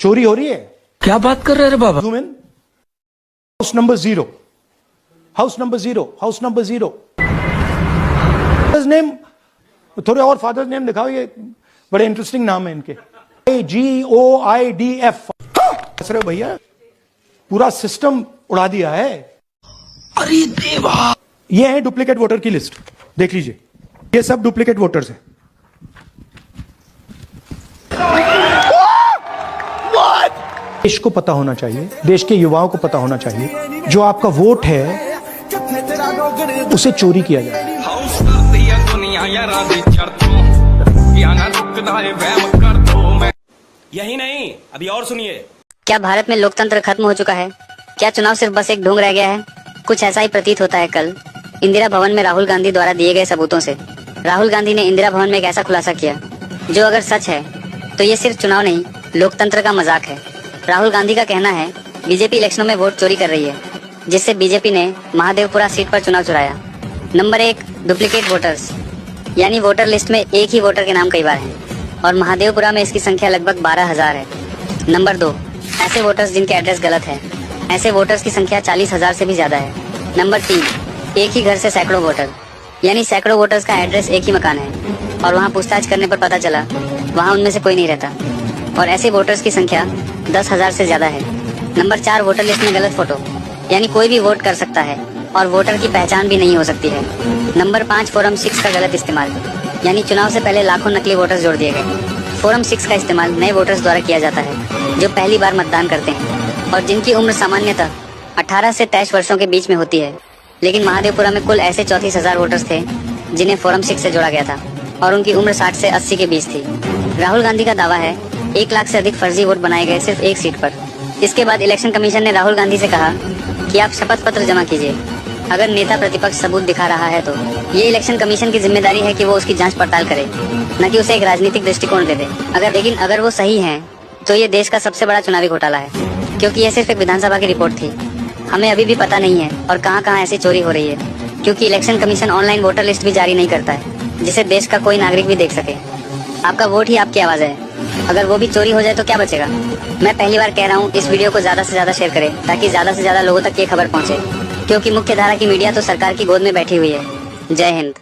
चोरी हो रही है। क्या बात कर रहे हैं बाबा? Zoom in. House number 0, house number 0, house number 0। Name थोड़े और फादर नेम दिखाओ, ये बड़े इंटरेस्टिंग नाम है इनके। GOIDF। रहे भैया, पूरा सिस्टम उड़ा दिया है। अरे देवा, ये है डुप्लीकेट वोटर की लिस्ट, देख लीजिए, ये सब डुप्लीकेट वोटर्स हैं। देश को पता होना चाहिए, देश के युवाओं को पता होना चाहिए, जो आपका वोट है उसे चोरी किया जाए। यही नहीं, अभी और सुनिए। क्या भारत में लोकतंत्र खत्म हो चुका है? क्या चुनाव सिर्फ बस एक ढोंग रह गया है? कुछ ऐसा ही प्रतीत होता है कल इंदिरा भवन में राहुल गांधी द्वारा दिए गए सबूतों से। राहुल गांधी ने इंदिरा भवन में एक ऐसा खुलासा किया जो अगर सच है तो ये सिर्फ चुनाव नहीं, लोकतंत्र का मजाक है। राहुल गांधी का कहना है बीजेपी इलेक्शनों में वोट चोरी कर रही है, जिससे बीजेपी ने महादेवपुरा सीट पर चुनाव चुराया। नंबर 1, डुप्लीकेट वोटर्स, यानी वोटर लिस्ट में एक ही वोटर के नाम कई बार हैं और महादेवपुरा में इसकी संख्या लगभग 12,000 है। नंबर 2, ऐसे वोटर्स जिनके एड्रेस गलत है, ऐसे वोटर्स की संख्या 40,000 से भी ज्यादा है। नंबर 3, एक ही घर से सैकड़ों वोटर, यानी सैकड़ों वोटर्स का एड्रेस एक ही मकान है और वहाँ पूछताछ करने पर पता चला वहाँ उनमें से कोई नहीं रहता, और ऐसे वोटर्स की संख्या 10,000 से ज्यादा है। नंबर 4, वोटर लिस्ट में गलत फोटो, यानी कोई भी वोट कर सकता है और वोटर की पहचान भी नहीं हो सकती है। नंबर 5, फॉर्म 6 का गलत इस्तेमाल, यानी चुनाव से पहले लाखों नकली वोटर्स जोड़ दिए गए। फॉर्म 6 का इस्तेमाल नए वोटर्स द्वारा किया जाता है जो पहली बार मतदान करते हैं और जिनकी उम्र सामान्यतः 18 से 23 वर्षों के बीच में होती है। लेकिन महादेवपुरा में कुल ऐसे 34,000 वोटर्स थे जिन्हें फॉर्म 6 से जोड़ा गया था और उनकी उम्र 60 से 80 के बीच थी। राहुल गांधी का दावा है 1 लाख से अधिक फर्जी वोट बनाए गए सिर्फ एक सीट पर। इसके बाद इलेक्शन कमीशन ने राहुल गांधी से कहा कि आप शपथ पत्र जमा कीजिए। अगर नेता प्रतिपक्ष सबूत दिखा रहा है तो ये इलेक्शन कमीशन की जिम्मेदारी है कि वो उसकी जांच पड़ताल करे, न कि उसे एक राजनीतिक दृष्टिकोण दे दे। अगर वो सही है तो ये देश का सबसे बड़ा चुनावी घोटाला है, क्योंकि ये सिर्फ एक विधानसभा की रिपोर्ट थी। हमें अभी भी पता नहीं है और कहां कहां ऐसी चोरी हो रही है, क्योंकि election commission online voter list भी जारी नहीं करता है जिसे देश का कोई नागरिक भी देख सके। आपका वोट ही आपकी आवाज है, अगर वो भी चोरी हो जाए तो क्या बचेगा? मैं पहली बार कह रहा हूँ, इस वीडियो को ज्यादा से ज्यादा शेयर करें ताकि ज्यादा से ज्यादा लोगों तक ये खबर पहुँचे, क्योंकि मुख्य धारा की मीडिया तो सरकार की गोद में बैठी हुई है। जय हिंद।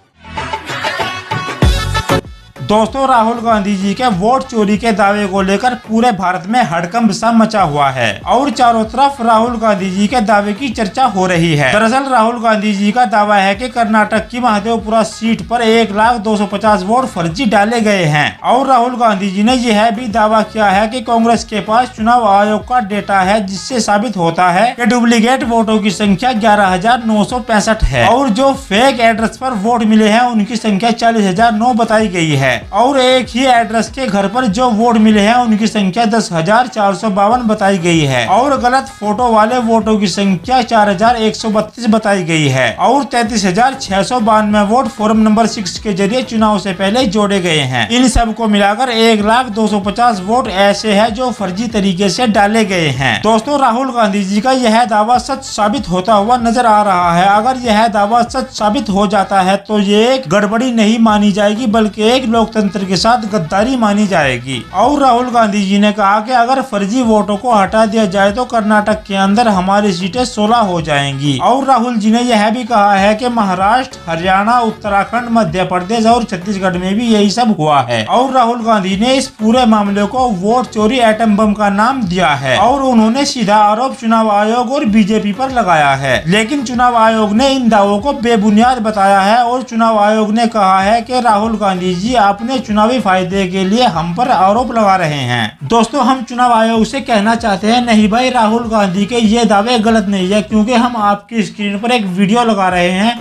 दोस्तों, राहुल गांधी जी के वोट चोरी के दावे को लेकर पूरे भारत में हड़कंप सा मचा हुआ है और चारों तरफ राहुल गांधी जी के दावे की चर्चा हो रही है। दरअसल राहुल गांधी जी का दावा है कि कर्नाटक की महादेवपुरा सीट पर 1,250 वोट फर्जी डाले गए हैं और राहुल गांधी जी ने यह भी दावा किया है कि कांग्रेस के पास चुनाव आयोग का डेटा है जिससे साबित होता है कि डुप्लीकेट वोटों की संख्या 11,965 है और जो फेक एड्रेस पर वोट मिले हैं उनकी संख्या 40,009 बताई गई है और एक ही एड्रेस के घर पर जो वोट मिले हैं उनकी संख्या 10,452 बताई गई है और गलत फोटो वाले वोटों की संख्या 4,132 बताई गई है और 33,692 वोट फॉर्म नंबर 6 के जरिए चुनाव से पहले जोड़े गए हैं। इन सब को मिलाकर 1,250 वोट ऐसे हैं जो फर्जी तरीके से डाले गए हैं। दोस्तों, राहुल गांधी जी का यह दावा सच साबित होता हुआ नजर आ रहा है। अगर यह दावा सच साबित हो जाता है तो ये एक गड़बड़ी नहीं मानी जाएगी बल्कि एक लोकतंत्र के साथ गद्दारी मानी जाएगी। और राहुल गांधी जी ने कहा कि अगर फर्जी वोटों को हटा दिया जाए तो कर्नाटक के अंदर हमारी सीटें 16 हो जाएंगी। और राहुल जी ने यह भी कहा है कि महाराष्ट्र, हरियाणा, उत्तराखंड, मध्य प्रदेश और छत्तीसगढ़ में भी यही सब हुआ है। और राहुल गांधी ने इस पूरे मामले को वोट चोरी एटम बम का नाम दिया है और उन्होंने सीधा आरोप चुनाव आयोग और बीजेपी पर लगाया है। लेकिन चुनाव आयोग ने इन दावों को बेबुनियाद बताया है और चुनाव आयोग ने कहा है कि राहुल गांधी जी अपने चुनावी फायदे के लिए हम पर आरोप लगा रहे हैं। दोस्तों, हम चुनाव आयोग से कहना चाहते हैं, नहीं भाई, राहुल गांधी के ये दावे गलत नहीं है, क्योंकि हम आपकी स्क्रीन पर एक वीडियो लगा रहे हैं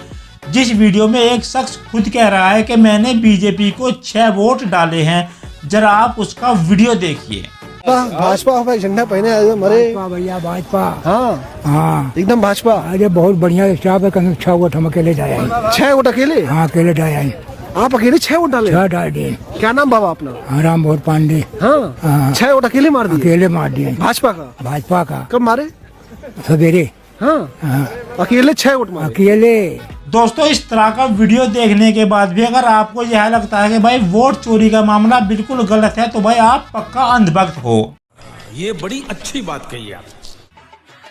जिस वीडियो में एक शख्स खुद कह रहा है कि मैंने बीजेपी को 6 वोट डाले हैं। जरा आप उसका वीडियो देखिए। भाजपा झंडा पहने भाजपा भैया, भाजपा। हाँ, एकदम भाजपा। अरे बहुत बढ़िया स्टाफ है, कहीं 6 वोट हम अकेले जाए। 6 वोट अकेले? हाँ, अकेले जाए। आप अकेले 6 वोट डाले? 6 डाल दिए। क्या नाम बाबा अपना? राम भोर पांडे। हाँ, 6 वोट अकेले मार दिए? अकेले मार दिए। भाजपा का? कब मारे? सवेरे। हाँ, अकेले 6 वोट मारे? अकेले। दोस्तों, इस तरह का वीडियो देखने के बाद भी अगर आपको यह लगता है कि भाई वोट चोरी का मामला बिल्कुल गलत है तो भाई आप पक्का अंधभक्त हो। ये बड़ी अच्छी बात कही आप।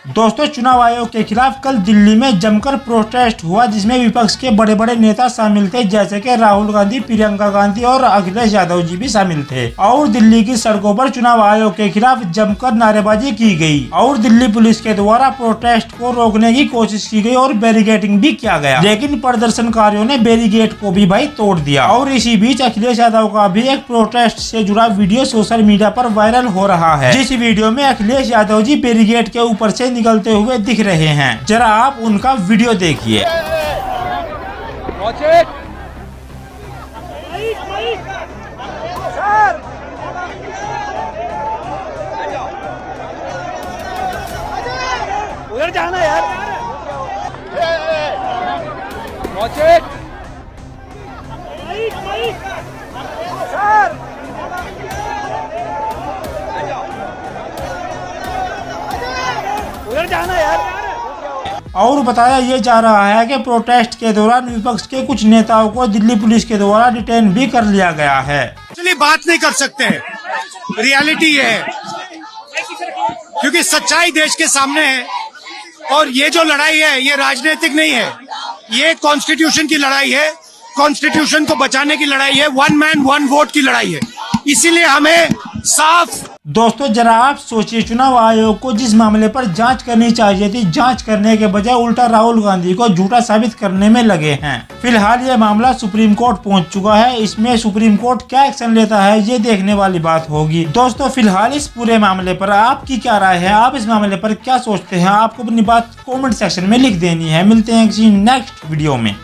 दोस्तों, चुनाव आयोग के खिलाफ कल दिल्ली में जमकर प्रोटेस्ट हुआ, जिसमें विपक्ष के बड़े बड़े नेता शामिल थे, जैसे कि राहुल गांधी, प्रियंका गांधी और अखिलेश यादव जी भी शामिल थे। और दिल्ली की सड़कों पर चुनाव आयोग के खिलाफ जमकर नारेबाजी की गई और दिल्ली पुलिस के द्वारा प्रोटेस्ट को रोकने की कोशिश की गई और बैरिकेडिंग भी किया गया, लेकिन प्रदर्शनकारियों ने बैरिकेड को भी भाई तोड़ दिया। और इसी बीच अखिलेश यादव का भी एक प्रोटेस्ट से जुड़ा वीडियो सोशल मीडिया पर वायरल हो रहा है, जिस वीडियो में अखिलेश यादव जी बैरिकेड के ऊपर से निकलते हुए दिख रहे हैं। जरा आप उनका वीडियो देखिए। उधर जाना यार। उधर जाना यार। और बताया ये जा रहा है कि प्रोटेस्ट के दौरान विपक्ष के कुछ नेताओं को दिल्ली पुलिस के द्वारा डिटेन भी कर लिया गया है। चलिए बात नहीं कर सकते, रियलिटी ये है, क्योंकि सच्चाई देश के सामने है। और ये जो लड़ाई है ये राजनीतिक नहीं है, ये कॉन्स्टिट्यूशन की लड़ाई है, कॉन्स्टिट्यूशन को बचाने की लड़ाई है, वन मैन वन वोट की लड़ाई है। इसीलिए हमें साफ। दोस्तों, जरा आप सोचिए, चुनाव आयोग को जिस मामले पर जांच करनी चाहिए थी, जांच करने के बजाय उल्टा राहुल गांधी को झूठा साबित करने में लगे हैं। फिलहाल ये मामला सुप्रीम कोर्ट पहुंच चुका है। इसमें सुप्रीम कोर्ट क्या एक्शन लेता है ये देखने वाली बात होगी। दोस्तों, फिलहाल इस पूरे मामले पर आपकी क्या राय है? आप इस मामले पर क्या सोचते हैं? आपको अपनी बात कॉमेंट सेक्शन में लिख देनी है। मिलते हैं किसी नेक्स्ट वीडियो में।